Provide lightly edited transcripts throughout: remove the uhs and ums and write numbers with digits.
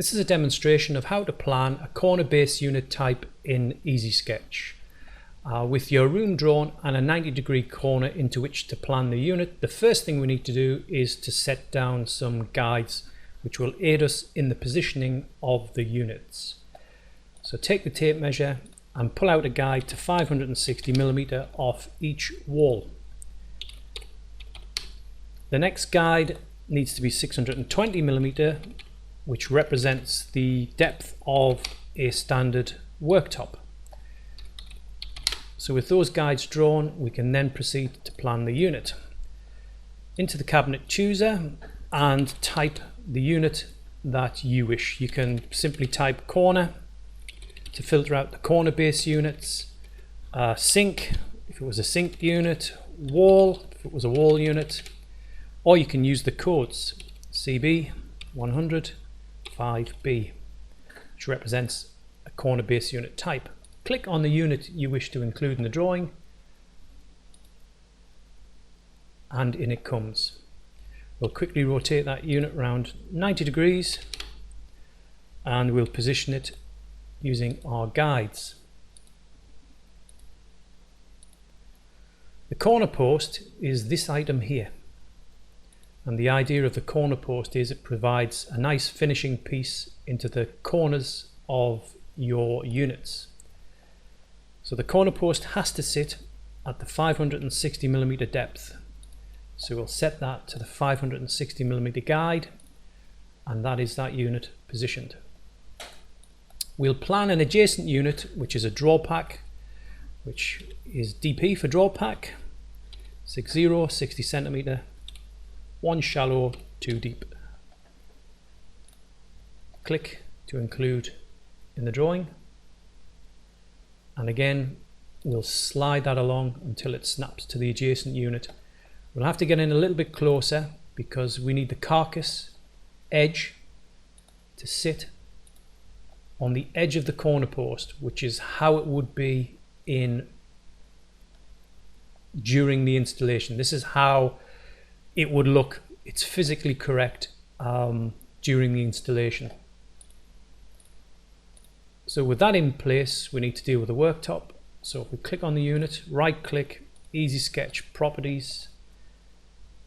This is a demonstration of how to plan a corner base unit type in EasySketch. With your room drawn and a 90-degree corner into which to plan the unit, the first thing we need to do is to set down some guides which will aid us in the positioning of the units. So take the tape measure and pull out a guide to 560mm off each wall. The next guide needs to be 620mm, which represents the depth of a standard worktop. So with those guides drawn, we can then proceed to plan the unit. Into the cabinet chooser and type the unit that you wish. You can simply type corner to filter out the corner base units, sink if it was a sink unit, wall if it was a wall unit, or you can use the codes CB 100 5B, which represents a corner base unit type. Click on the unit you wish to include in the drawing, and in it comes. We'll quickly rotate that unit around 90 degrees and we'll position it using our guides. The corner post is this item here. And the idea of the corner post is it provides a nice finishing piece into the corners of your units. So the corner post has to sit at the 560mm depth. So we'll set that to the 560mm guide, and that is that unit positioned. We'll plan an adjacent unit, which is a draw pack, which is DP for draw pack, 60 60cm. One shallow, two deep. Click to include in the drawing, and again we'll slide that along until it snaps to the adjacent unit. We'll have to get in a little bit closer because we need the carcass edge to sit on the edge of the corner post, which is how it would be during the installation. This is how it would look. It's physically correct during the installation. So with that in place, we need to deal with the worktop. So if we click on the unit, right click, EasySketch properties,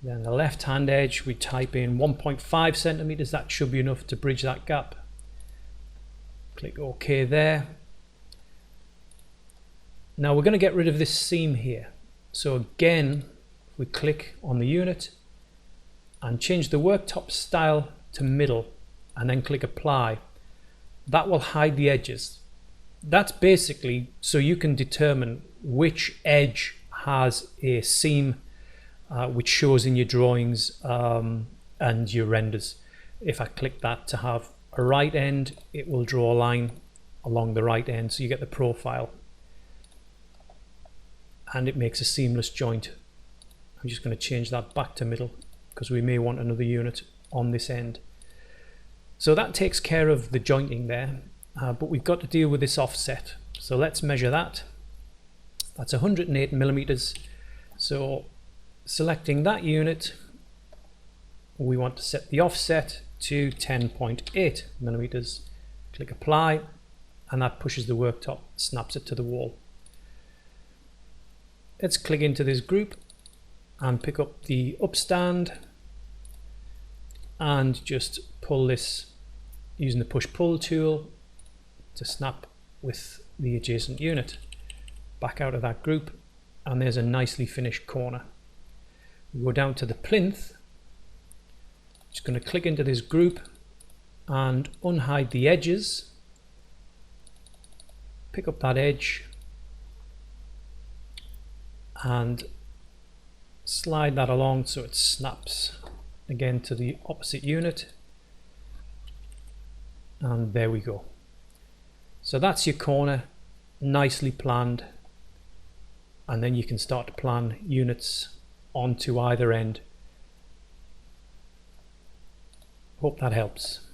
then the left hand edge we type in 1.5 centimeters. That should be enough to bridge that gap. Click OK there. Now we're going to get rid of this seam here. So again, we click on the unit and change the worktop style to middle and then click apply. That will hide the edges. That's basically so you can determine which edge has a seam which shows in your drawings and your renders. If I click that to have a right end, it will draw a line along the right end, so you get the profile and it makes a seamless joint. I'm just going to change that back to middle because we may want another unit on this end. So that takes care of the jointing there, but we've got to deal with this offset. So let's measure that. That's 108mm. So selecting that unit, we want to set the offset to 10.8mm. Click apply, and that pushes the worktop, snaps it to the wall. Let's click into this group and pick up the upstand and just pull this using the push-pull tool to snap with the adjacent unit. Back out of that group, and there's a nicely finished corner. We go down to the plinth. Just going to click into this group and unhide the edges. Pick up that edge and slide that along so it snaps again to the opposite unit, and there we go. So that's your corner, nicely planned, and then you can start to plan units onto either end. Hope that helps.